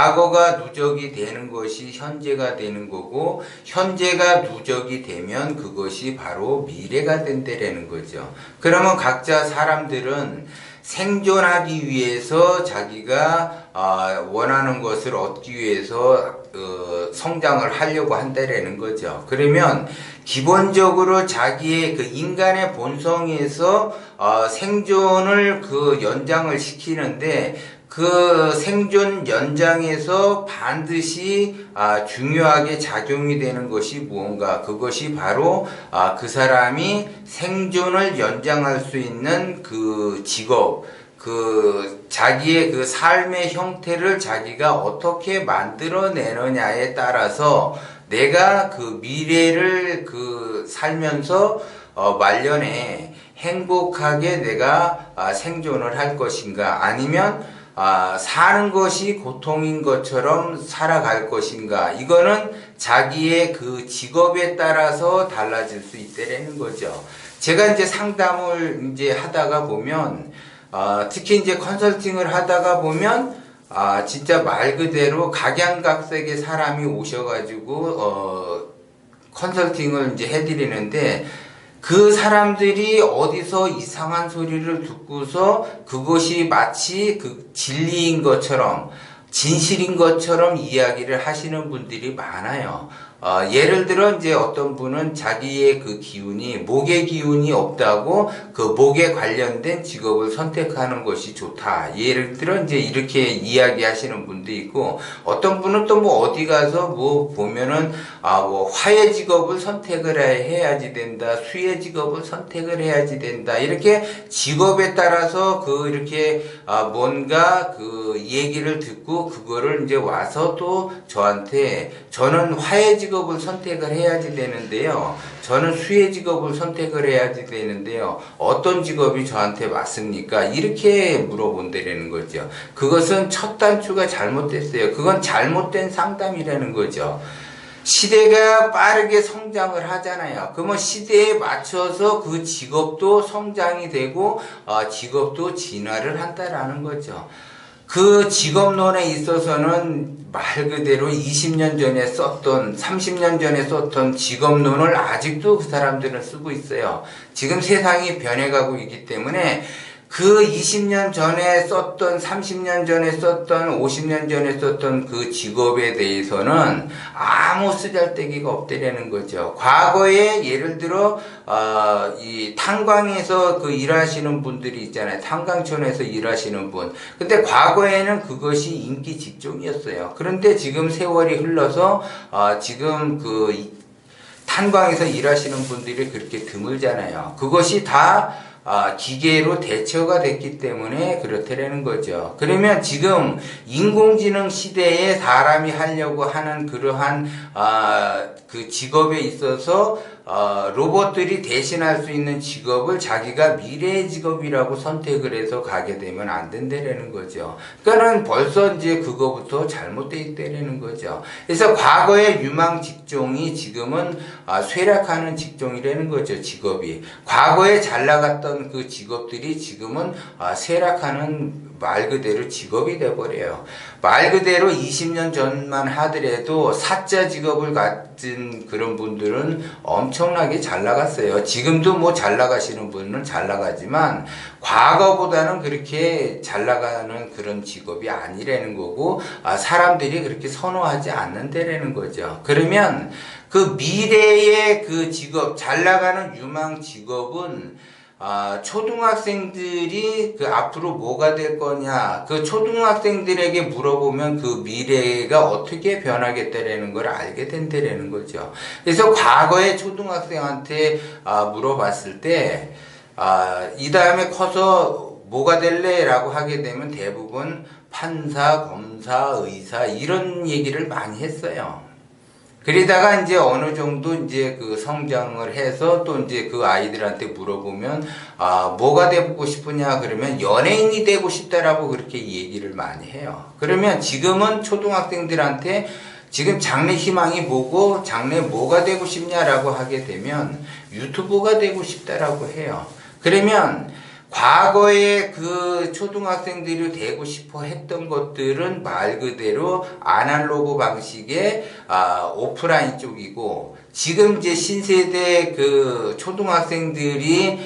과거가 누적이 되는 것이 현재가 되는 거고, 현재가 누적이 되면 그것이 바로 미래가 된다라는 거죠. 그러면 각자 사람들은 생존하기 위해서 자기가 원하는 것을 얻기 위해서 성장을 하려고 한다라는 거죠. 그러면 기본적으로 자기의 그 인간의 본성에서 생존을 연장을 시키는데, 그 생존 연장에서 반드시 중요하게 작용이 되는 것이 무언가, 그것이 바로 그 사람이 생존을 연장할 수 있는 그 직업, 자기의 그 삶의 형태를 자기가 어떻게 만들어내느냐에 따라서 내가 그 미래를 살면서 말년에 행복하게 내가 생존을 할 것인가, 아니면 사는 것이 고통인 것처럼 살아갈 것인가, 이거는 자기의 그 직업에 따라서 달라질 수 있다는 거죠. 제가 이제 상담을 이제 하다가 보면, 특히 이제 컨설팅을 하다가 보면, 진짜 말 그대로 각양각색의 사람이 오셔가지고, 컨설팅을 이제 해드리는데, 그 사람들이 어디서 이상한 소리를 듣고서 그것이 마치 그 진리인 것처럼, 진실인 것처럼 이야기를 하시는 분들이 많아요. 예를 들어 이제 어떤 분은 자기의 그 기운이, 목의 기운이 없다고 그 목에 관련된 직업을 선택하는 것이 좋다, 예를 들어 이제 이렇게 이야기하시는 분도 있고, 어떤 분은 또 뭐 어디 가서 뭐 보면은 뭐 화의 직업을 선택을 해야지 된다, 수의 직업을 선택을 해야지 된다, 이렇게 직업에 따라서 이렇게 뭔가 얘기를 듣고 그거를 이제 와서 또 저는 화의 직업을 선택을 해야지 되는데요, 저는 수의 직업을 선택을 해야지 되는데요, 어떤 직업이 저한테 맞습니까? 이렇게 물어본다는 거죠. 그것은 첫 단추가 잘못됐어요. 그건 잘못된 상담이라는 거죠. 시대가 빠르게 성장을 하잖아요. 그러면 시대에 맞춰서 그 직업도 성장이 되고 직업도 진화를 한다라는 거죠. 그 직업론에 있어서는 말 그대로 20년 전에 썼던, 30년 전에 썼던 직업론을 아직도 그 사람들은 쓰고 있어요. 지금 세상이 변해가고 있기 때문에 그 20년 전에 썼던, 30년 전에 썼던, 50년 전에 썼던 그 직업에 대해서는 아무 쓰잘데기가 없다라는 거죠. 과거에 예를 들어 이 탄광에서 일하시는 분들이 있잖아요. 탄광촌에서 일하시는 분. 근데 과거에는 그것이 인기 직종이었어요. 그런데 지금 세월이 흘러서 지금 탄광에서 일하시는 분들이 그렇게 드물잖아요. 그것이 다 기계로 대처가 됐기 때문에 그렇다라는 거죠. 그러면 지금 인공지능 시대에 사람이 하려고 하는 그러한 그 직업에 있어서 로봇들이 대신할 수 있는 직업을 자기가 미래의 직업이라고 선택을 해서 가게 되면 안 된다라는 거죠. 그러니까는 벌써 이제 그거부터 잘못되어 있다라는 거죠. 그래서 과거의 유망 직종이 지금은 쇠락하는 직종이라는 거죠. 직업이. 과거에 잘 나갔던 그 직업들이 지금은 쇠락하는, 말 그대로 직업이 돼버려요. 말 그대로 20년 전만 하더라도 사자 직업을 가진 그런 분들은 엄청나게 잘 나갔어요. 지금도 뭐 잘 나가시는 분은 잘 나가지만 과거보다는 그렇게 잘 나가는 그런 직업이 아니라는 거고, 사람들이 그렇게 선호하지 않는다라는 거죠. 그러면 그 미래의 그 직업, 잘 나가는 유망 직업은 초등학생들이 앞으로 뭐가 될 거냐, 그 초등학생들에게 물어보면 그 미래가 어떻게 변하겠다라는 걸 알게 된다라는 거죠. 그래서 과거에 초등학생한테 물어봤을 때, 이 다음에 커서 뭐가 될래? 라고 하게 되면 대부분 판사, 검사, 의사, 이런 얘기를 많이 했어요. 그러다가 이제 어느 정도 이제 성장을 해서 또 이제 그 아이들한테 물어보면 뭐가 되고 싶으냐 그러면 연예인이 되고 싶다라고 그렇게 얘기를 많이 해요. 그러면 지금은 초등학생들한테 지금 장래 희망이 뭐고 장래 뭐가 되고 싶냐라고 하게 되면 유튜버가 되고 싶다라고 해요. 그러면 과거에 그 초등학생들이 되고 싶어 했던 것들은 말 그대로 아날로그 방식의 오프라인 쪽이고, 지금 이제 신세대 그 초등학생들이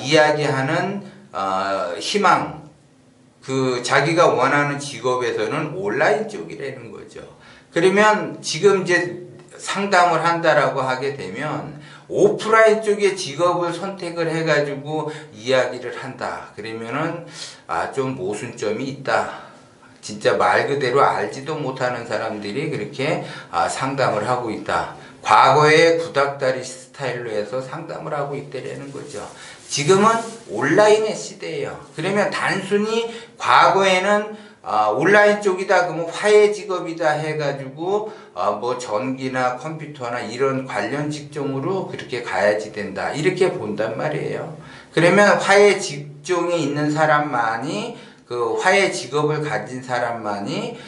이야기하는 희망, 그 자기가 원하는 직업에서는 온라인 쪽이라는 거죠. 그러면 지금 이제 상담을 한다라고 하게 되면 오프라인 쪽의 직업을 선택을 해가지고 이야기를 한다. 그러면은 좀 모순점이 있다. 진짜 말 그대로 알지도 못하는 사람들이 그렇게 상담을 하고 있다. 과거의 구닥다리 스타일로 해서 상담을 하고 있다라는 거죠. 지금은 온라인의 시대예요. 그러면 단순히 과거에는 온라인 쪽이다 그러면 화해 직업이다 해가지고 뭐 전기나 컴퓨터나 이런 관련 직종으로 그렇게 가야지 된다 이렇게 본단 말이에요. 그러면 화해 직종에 있는 사람만이, 그 화해 직업을 가진 사람만이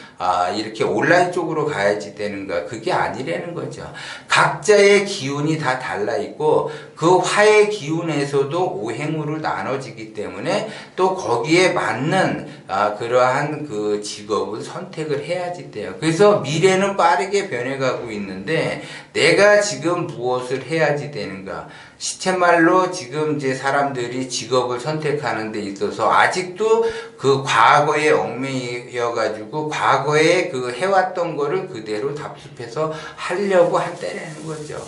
이렇게 온라인 쪽으로 가야지 되는가? 그게 아니라는 거죠. 각자의 기운이 다 달라 있고 그 화해 기운에서도 오행으로 나눠지기 때문에 또 거기에 맞는 그러한 그 직업을 선택을 해야지 돼요. 그래서 미래는 빠르게 변해가고 있는데 내가 지금 무엇을 해야지 되는가? 시쳇말로 지금 이제 사람들이 직업을 선택하는 데 있어서 아직도 그 과거에 얽매여 가지고 과거에 그 해왔던 거를 그대로 답습해서 하려고 한다는 거죠.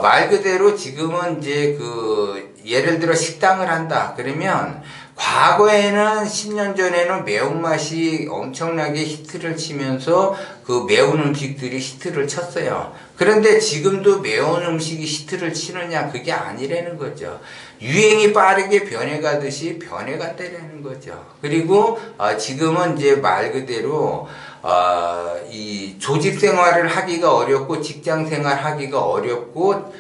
말 그대로 지금은 이제 그 예를 들어 식당을 한다 그러면 과거에는 10년 전에는 매운맛이 엄청나게 히트를 치면서 그 매운 음식들이 히트를 쳤어요. 그런데 지금도 매운 음식이 히트를 치느냐? 그게 아니라는 거죠. 유행이 빠르게 변해가듯이 변해간다는 거죠. 그리고 지금은 이제 말 그대로 이 조직 생활을 하기가 어렵고 직장 생활 하기가 어렵고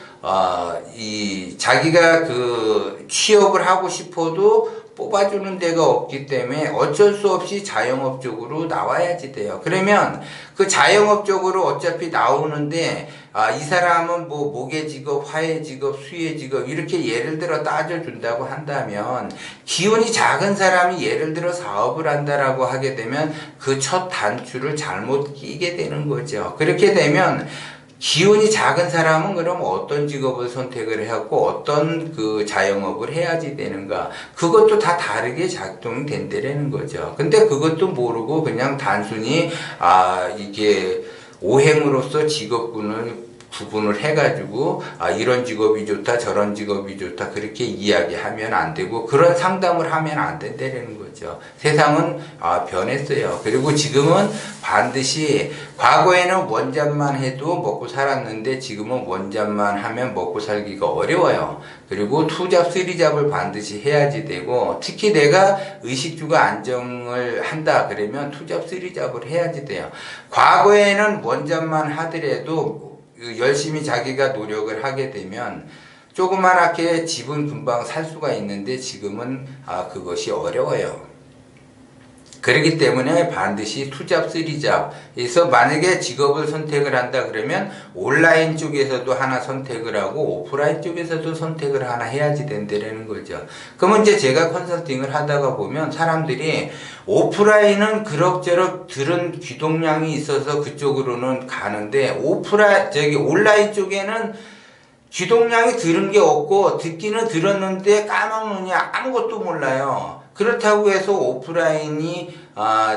이 자기가 그 취업을 하고 싶어도 뽑아주는 데가 없기 때문에 어쩔 수 없이 자영업 쪽으로 나와야지 돼요. 그러면 그 자영업 쪽으로 어차피 나오는데 이 사람은 뭐 목의 직업, 화의 직업, 수의 직업 이렇게 예를 들어 따져준다고 한다면 기운이 작은 사람이 예를 들어 사업을 한다라고 하게 되면 그 첫 단추를 잘못 끼게 되는 거죠. 그렇게 되면 기운이 작은 사람은 그럼 어떤 직업을 선택을 해갖고 어떤 그 자영업을 해야지 되는가? 그것도 다 다르게 작동이 된다라는 거죠. 근데 그것도 모르고 그냥 단순히 이게 오행으로서 직업군을 구분을 해가지고 이런 직업이 좋다 저런 직업이 좋다 그렇게 이야기하면 안 되고 그런 상담을 하면 안 된다는 거죠. 세상은 변했어요. 그리고 지금은 반드시 과거에는 원잡만 해도 먹고 살았는데 지금은 원잡만 하면 먹고 살기가 어려워요. 그리고 투잡, 쓰리잡을 반드시 해야지 되고 특히 내가 의식주가 안정을 한다 그러면 투잡, 쓰리잡을 해야지 돼요. 과거에는 원잡만 하더라도 열심히 자기가 노력을 하게 되면 조그맣게 집은 금방 살 수가 있는데 지금은 그것이 어려워요. 그렇기 때문에 반드시 투잡, 쓰리잡에서 만약에 직업을 선택을 한다 그러면 온라인 쪽에서도 하나 선택을 하고 오프라인 쪽에서도 선택을 하나 해야지 된다는 거죠. 그러면 이제 제가 컨설팅을 하다가 보면 사람들이 오프라인은 그럭저럭 들은 귀동량이 있어서 그쪽으로는 가는데 온라인 쪽에는 귀동량이 들은 게 없고 듣기는 들었는데 까먹느냐 아무것도 몰라요. 그렇다고 해서 오프라인이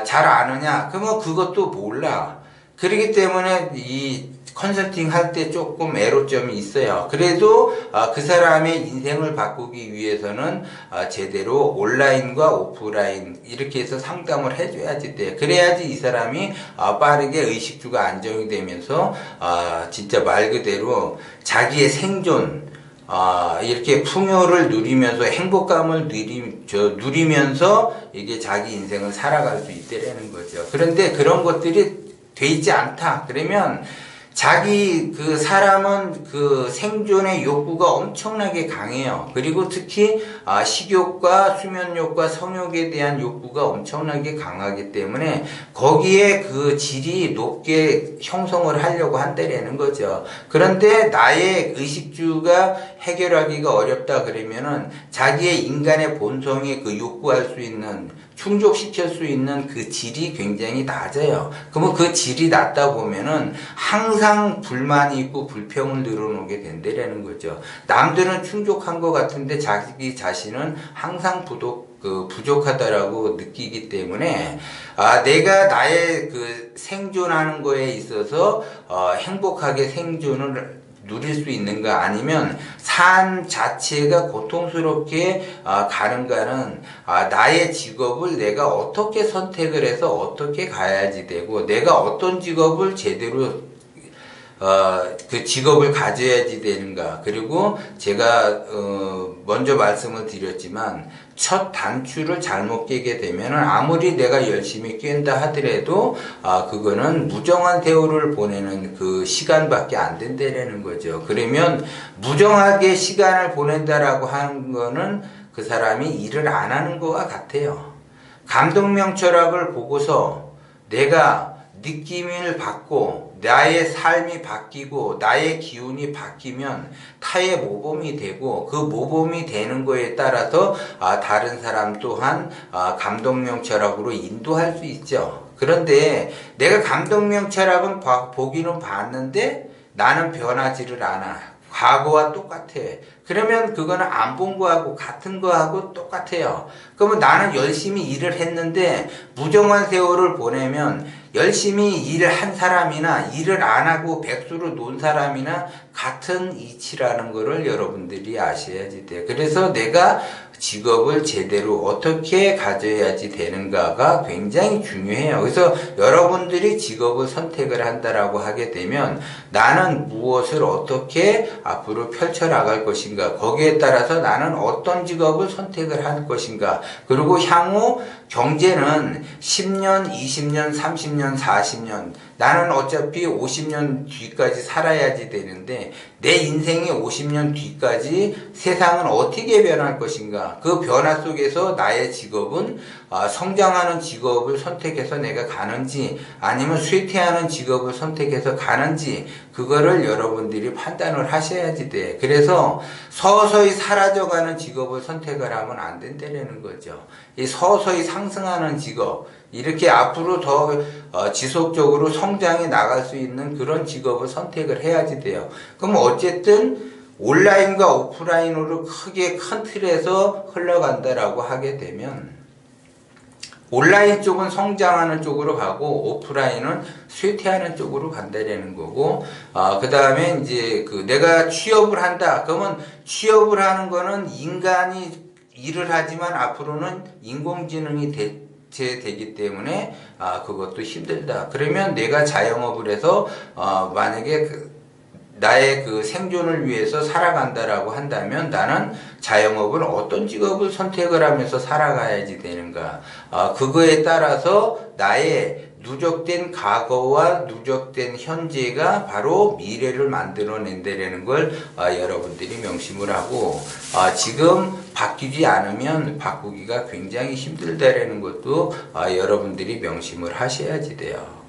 잘 아느냐? 그러면 그것도 몰라. 그렇기 때문에 이 컨설팅 할 때 조금 애로점이 있어요. 그래도 그 사람의 인생을 바꾸기 위해서는 제대로 온라인과 오프라인 이렇게 해서 상담을 해줘야지 돼. 그래야지 이 사람이 빠르게 의식주가 안정이 되면서 진짜 말 그대로 자기의 생존 이렇게 풍요를 누리면서 행복감을 누리면서 이게 자기 인생을 살아갈 수 있다라는 거죠. 그런데 그런 것들이 돼 있지 않다. 그러면 자기 그 사람은 그 생존의 욕구가 엄청나게 강해요. 그리고 특히 식욕과 수면욕과 성욕에 대한 욕구가 엄청나게 강하기 때문에 거기에 그 질이 높게 형성을 하려고 한다라는 거죠. 그런데 나의 의식주가 해결하기가 어렵다 그러면은 자기의 인간의 본성에 그 욕구할 수 있는 충족시킬 수 있는 그 질이 굉장히 낮아요. 그러면 그 질이 낮다 보면은 항상 불만이 있고 불평을 늘어놓게 된다라는 거죠. 남들은 충족한 것 같은데 자기 자신은 항상 부족하다라고 느끼기 때문에 내가 나의 그 생존하는 거에 있어서 행복하게 생존을 누릴 수 있는가 아니면 삶 자체가 고통스럽게 가는가는 나의 직업을 내가 어떻게 선택을 해서 어떻게 가야지 되고 내가 어떤 직업을 제대로 그 직업을 가져야지 되는가. 그리고 제가 먼저 말씀을 드렸지만 첫 단추를 잘못 깨게 되면 아무리 내가 열심히 깬다 하더라도 그거는 무정한 세월을 보내는 그 시간밖에 안 된다라는 거죠. 그러면 무정하게 시간을 보낸다라고 하는 거는 그 사람이 일을 안 하는 것과 같아요. 감독명 철학을 보고서 내가 느낌을 받고 나의 삶이 바뀌고 나의 기운이 바뀌면 타의 모범이 되고 그 모범이 되는 거에 따라서 다른 사람 또한 감독명 철학으로 인도할 수 있죠. 그런데 내가 감독명 철학은 보기는 봤는데 나는 변하지를 않아. 과거와 똑같아. 그러면 그거는 안 본 거하고 같은 거하고 똑같아요. 그러면 나는 열심히 일을 했는데 무정한 세월을 보내면 열심히 일을 한 사람이나 일을 안 하고 백수로 논 사람이나 같은 이치라는 거를 여러분들이 아셔야지 돼요. 그래서 내가 직업을 제대로 어떻게 가져야지 되는가가 굉장히 중요해요. 그래서 여러분들이 직업을 선택을 한다라고 하게 되면 나는 무엇을 어떻게 앞으로 펼쳐나갈 것인가, 거기에 따라서 나는 어떤 직업을 선택을 할 것인가, 그리고 향후 경제는 10년, 20년, 30년, 40년, 나는 어차피 50년 뒤까지 살아야지 되는데 내 인생의 50년 뒤까지 세상은 어떻게 변할 것인가, 그 변화 속에서 나의 직업은 성장하는 직업을 선택해서 내가 가는지 아니면 쇠퇴하는 직업을 선택해서 가는지 그거를 여러분들이 판단을 하셔야지 돼. 그래서 서서히 사라져가는 직업을 선택을 하면 안 된다는 거죠. 이 서서히 상승하는 직업, 이렇게 앞으로 더 지속적으로 성장해 나갈 수 있는 그런 직업을 선택을 해야지 돼요. 그럼 어쨌든 온라인과 오프라인으로 크게 큰 틀에서 흘러간다라고 하게 되면 온라인 쪽은 성장하는 쪽으로 가고 오프라인은 쇠퇴하는 쪽으로 간다라는 거고, 그 다음에 이제 내가 취업을 한다. 그러면 취업을 하는 거는 인간이 일을 하지만 앞으로는 인공지능이 대체되기 때문에 그것도 힘들다. 그러면 내가 자영업을 해서 만약에 나의 그 생존을 위해서 살아간다라고 한다면 나는 자영업을 어떤 직업을 선택을 하면서 살아가야지 되는가. 그거에 따라서 나의 누적된 과거와 누적된 현재가 바로 미래를 만들어낸다는 걸 여러분들이 명심을 하고, 지금 바뀌지 않으면 바꾸기가 굉장히 힘들다는 것도 여러분들이 명심을 하셔야지 돼요.